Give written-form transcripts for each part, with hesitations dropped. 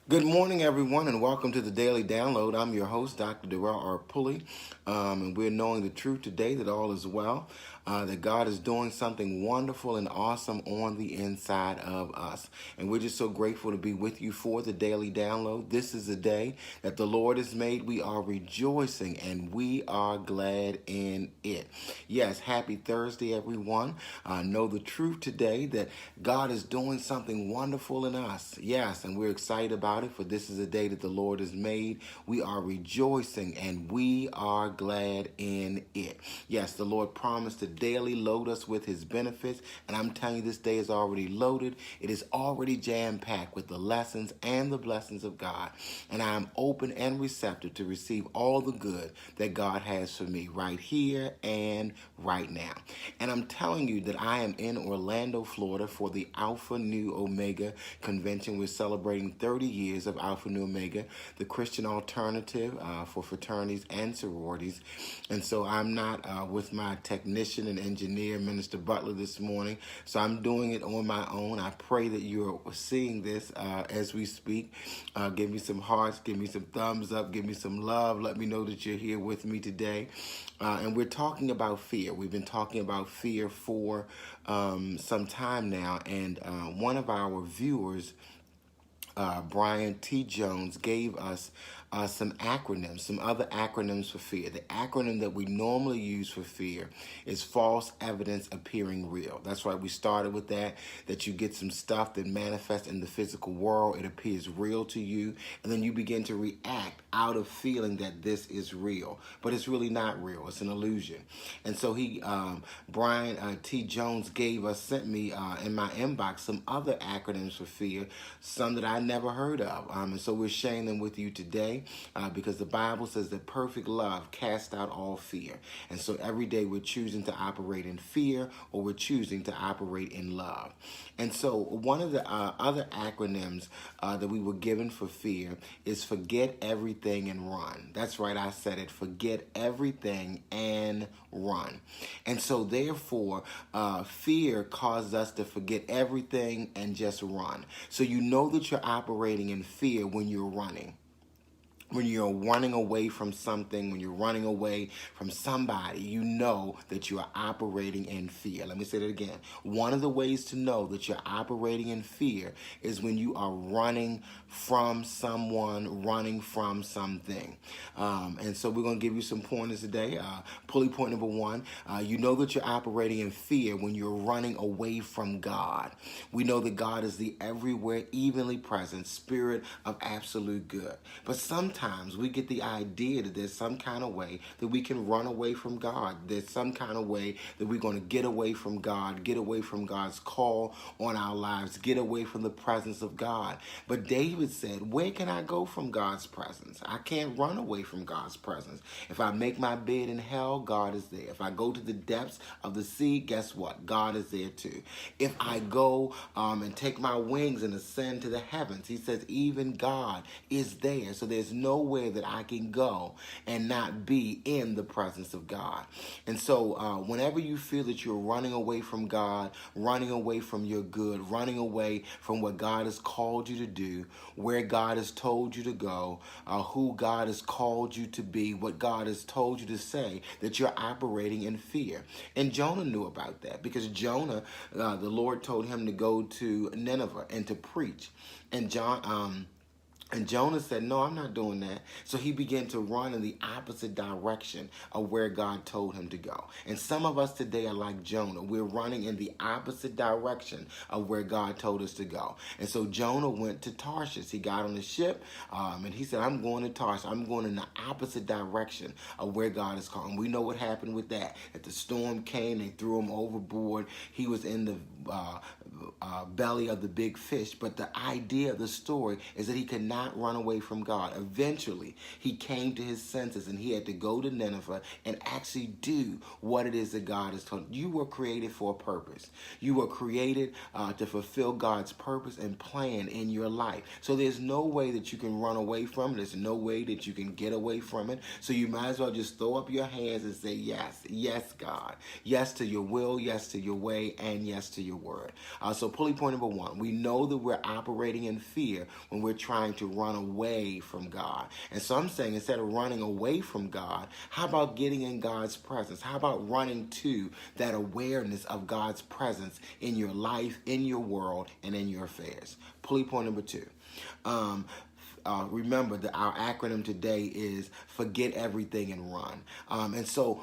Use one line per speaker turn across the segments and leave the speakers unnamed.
Good morning, everyone, and welcome to the Daily Download. I'm your host, Dr. Darrell R. Pulley, and we're knowing the truth today that all is well, that God is doing something wonderful and awesome on the inside of us. And we're just so grateful to be with you for the Daily Download. This is a day that the Lord has made. We are rejoicing, and we are glad in it. Yes, happy Thursday, everyone. Know the truth today that God is doing something wonderful in us. Yes, and we're excited about it, for this is a day that the Lord has made. We are rejoicing and we are glad in it. Yes, the Lord promised to daily load us with his benefits, and I'm telling you, this day is already loaded. It is already jam-packed with the lessons and the blessings of God, and I am open and receptive to receive all the good that God has for me right here and right now. And I'm telling you that I am in Orlando, Florida for the Alpha Nu Omega convention. We're celebrating 30 years of Alpha Nu Omega, the Christian alternative for fraternities and sororities. And so I'm not with my technician and engineer, Minister Butler, this morning. So I'm doing it on my own. I pray that you're seeing this as we speak. Give me some hearts, give me some thumbs up, give me some love. Let me know that you're here with me today. And we're talking about fear. We've been talking about fear for some time now. And one of our viewers, Brian T. Jones, gave us some acronyms, some other acronyms for fear. The acronym that we normally use for fear is false evidence appearing real. That's right, we started with that you get some stuff that manifests in the physical world. It appears real to you, and then you begin to react out of feeling that this is real. But it's really not real. It's an illusion. And so Brian T. Jones sent me in my inbox some other acronyms for fear, some that I never heard of. And so we're sharing them with you today because the Bible says that perfect love casts out all fear. And so every day we're choosing to operate in fear, or we're choosing to operate in love. And so one of the other acronyms that we were given for fear is forget everything and run. That's right, I said it. Forget everything and run. And so therefore, fear causes us to forget everything and just run. So you know that you're operating in fear when you're running. When you're running away from something, when you're running away from somebody, you know that you are operating in fear. Let me say that again. One of the ways to know that you're operating in fear is when you are running from someone, running from something. And so we're going to give you some pointers today. Pulley point number one, you know that you're operating in fear when you're running away from God. We know that God is the everywhere, evenly present spirit of absolute good. But sometimes we get the idea that there's some kind of way that we can run away from God. There's some kind of way that we're going to get away from God, get away from God's call on our lives, get away from the presence of God. But David said, where can I go from God's presence? I can't run away from God's presence. If I make my bed in hell, God is there. If I go to the depths of the sea, guess what? God is there too. If I go and take my wings and ascend to the heavens, he says even God is there. So there's nowhere that I can go and not be in the presence of God. And so whenever you feel that you're running away from God, running away from your good, running away from what God has called you to do, where God has told you to go, who God has called you to be, what God has told you to say, that you're operating in fear. And Jonah knew about that, because Jonah, the Lord told him to go to Nineveh and to preach. And Jonah said, no, I'm not doing that. So he began to run in the opposite direction of where God told him to go. And some of us today are like Jonah. We're running in the opposite direction of where God told us to go. And so Jonah went to Tarshish. He got on the ship and he said, I'm going to Tarshish. I'm going in the opposite direction of where God is calling. We know what happened with that. That the storm came, they threw him overboard. He was in the belly of the big fish. But the idea of the story is that he could not run away from God. Eventually, he came to his senses and he had to go to Nineveh and actually do what it is that God has told him. You were created for a purpose. You were created to fulfill God's purpose and plan in your life. So there's no way that you can run away from it. There's no way that you can get away from it. So you might as well just throw up your hands and say, yes, yes, God. Yes to your will, yes to your way, and yes to your word. So pulley point number one, we know that we're operating in fear when we're trying to run away from God. And so I'm saying, instead of running away from God, how about getting in God's presence? How about running to that awareness of God's presence in your life, in your world, and in your affairs? Pulley point number two. Remember that our acronym today is forget everything and run. And so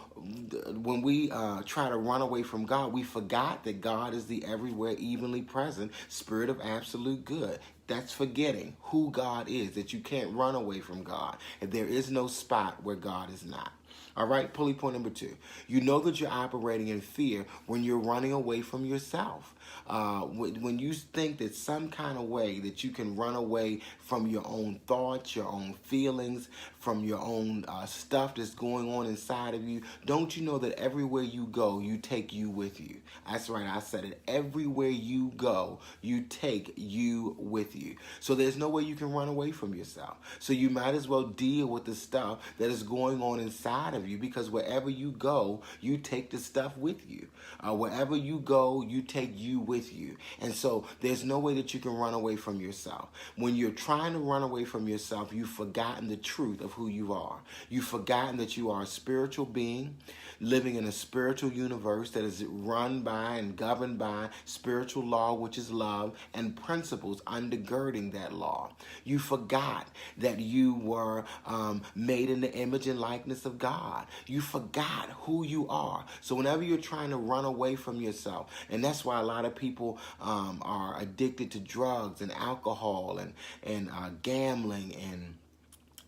when we try to run away from God, we forgot that God is the everywhere evenly present spirit of absolute good. That's forgetting who God is, that you can't run away from God. And there is no spot where God is not. All right, pulley point number two. You know that you're operating in fear when you're running away from yourself. When you think that some kind of way that you can run away from your own thoughts, your own feelings, from your own stuff that's going on inside of you, don't you know that everywhere you go, you take you with you? That's right, I said it. Everywhere you go, you take you with you. So there's no way you can run away from yourself. So you might as well deal with the stuff that is going on inside of you, because wherever you go, you take the stuff with you. Wherever you go, you take you with you. And so there's no way that you can run away from yourself. When you're trying to run away from yourself, you've forgotten the truth of who you are. You've forgotten that you are a spiritual being living in a spiritual universe that is run by and governed by spiritual law, which is love, and principles undergirding that law. You forgot that you were made in the image and likeness of God. You forgot who you are. So whenever you're trying to run away from yourself, and that's why a lot of people are addicted to drugs and alcohol and gambling and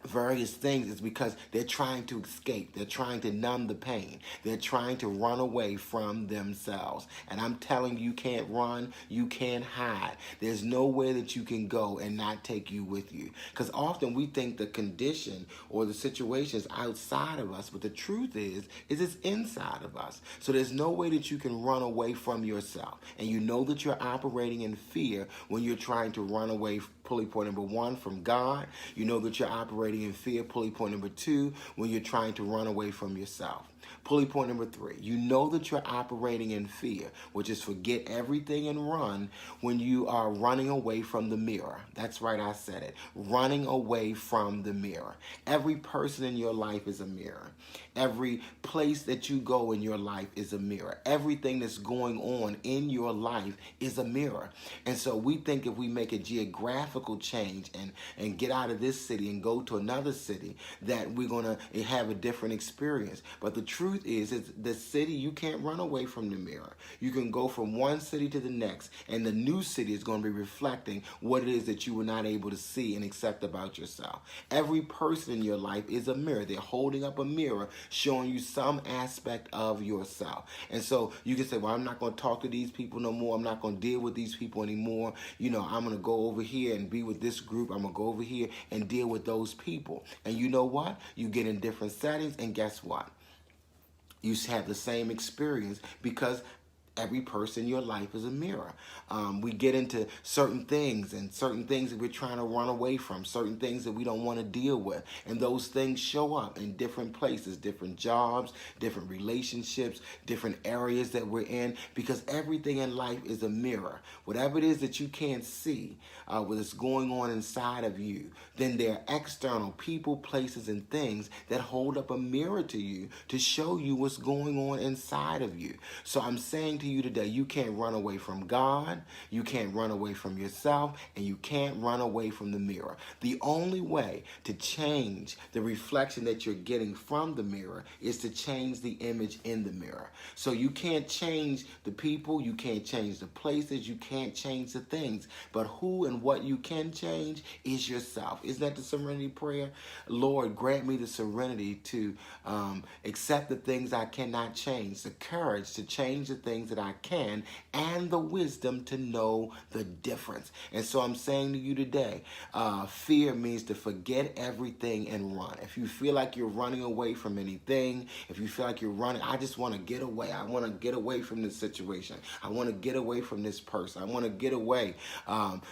various things, is because they're trying to escape. They're trying to numb the pain. They're trying to run away from themselves. And I'm telling you, you can't run, you can't hide. There's nowhere that you can go and not take you with you. Because often we think the condition or the situation is outside of us, but the truth is it's inside of us. So there's no way that you can run away from yourself. And you know that you're operating in fear when you're trying to run away, pulley point number one, from God. You know that you're operating in fear, pulley point number two, when you're trying to run away from yourself. Pulley point number three, you know that you're operating in fear, which is forget everything and run, when you are running away from the mirror. That's right, I said it. Running away from the mirror. Every person in your life is a mirror. Every place that you go in your life is a mirror. Everything that's going on in your life is a mirror. And so we think if we make a geographical change and get out of this city and go to another city, that we're going to have a different experience. But the truth is, it's the city, you can't run away from the mirror. You can go from one city to the next, and the new city is going to be reflecting what it is that you were not able to see and accept about yourself. Every person in your life is a mirror. They're holding up a mirror showing you some aspect of yourself. And so you can say, well, I'm not going to talk to these people no more. I'm not going to deal with these people anymore. You know, I'm going to go over here and be with this group. I'm going to go over here and deal with those people. And you know what? You get in different settings, and guess what? You have the same experience, because every person in your life is a mirror. We get into certain things that we're trying to run away from, certain things that we don't want to deal with. And those things show up in different places, different jobs, different relationships, different areas that we're in, because everything in life is a mirror. Whatever it is that you can't see, what's going on inside of you, then there are external people, places, and things that hold up a mirror to you to show you what's going on inside of you. So I'm saying to you today, you can't run away from God, you can't run away from yourself, and you can't run away from the mirror. The only way to change the reflection that you're getting from the mirror is to change the image in the mirror. So you can't change the people, you can't change the places, you can't change the things, but who and what you can change is yourself. Isn't that the serenity prayer? Lord, grant me the serenity to accept the things I cannot change, the courage to change the things that I can, and the wisdom to know the difference. And so I'm saying to you today, fear means to forget everything and run. If you feel like you're running away from anything, if you feel like you're running, I just want to get away. I want to get away from this situation. I want to get away from this person. I want to get away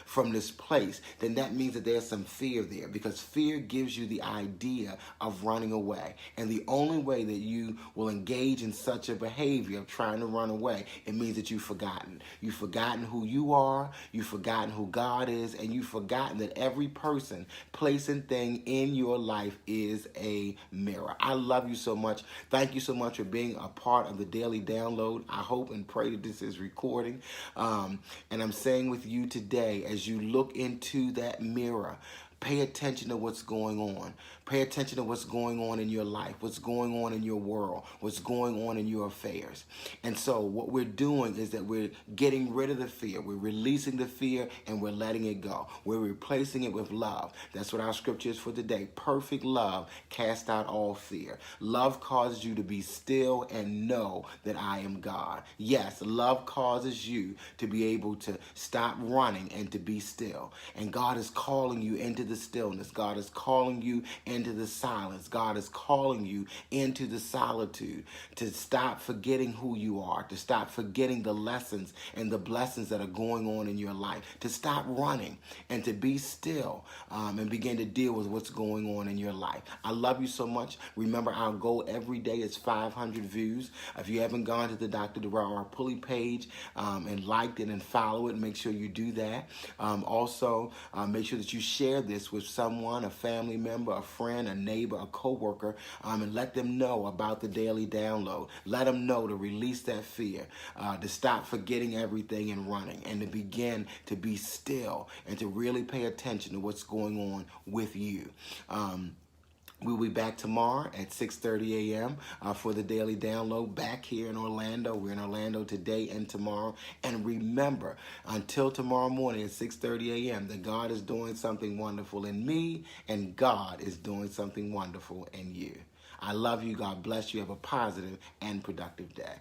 from this place. Then that means that there's some fear there, because fear gives you the idea of running away. And the only way that you will engage in such a behavior of trying to run away it means that you've forgotten. You've forgotten who you are, you've forgotten who God is, and you've forgotten that every person, place, and thing in your life is a mirror. I love you so much. Thank you so much for being a part of the Daily Download. I hope and pray that this is recording. And I'm saying with you today, as you look into that mirror, pay attention to what's going on. Pay attention to what's going on in your life, what's going on in your world, what's going on in your affairs. And so what we're doing is that we're getting rid of the fear. We're releasing the fear and we're letting it go. We're replacing it with love. That's what our scripture is for today. Perfect love casts out all fear. Love causes you to be still and know that I am God. Yes, love causes you to be able to stop running and to be still. And God is calling you into the stillness. God is calling you into the silence. God is calling you into the solitude, to stop forgetting who you are, to stop forgetting the lessons and the blessings that are going on in your life, to stop running and to be still and begin to deal with what's going on in your life. I love you so much. Remember, our goal every day is 500 views. If you haven't gone to the Dr. Darrell R. Pulley page and liked it and follow it, make sure you do that. Also, make sure that you share this with someone, a family member, a friend, a neighbor, a coworker, and let them know about the Daily Download. Let them know to release that fear, to stop forgetting everything and running, and to begin to be still and to really pay attention to what's going on with you. We'll be back tomorrow at 6:30 a.m. For the Daily Download back here in Orlando. We're in Orlando today and tomorrow. And remember, until tomorrow morning at 6:30 a.m., that God is doing something wonderful in me and God is doing something wonderful in you. I love you. God bless you. Have a positive and productive day.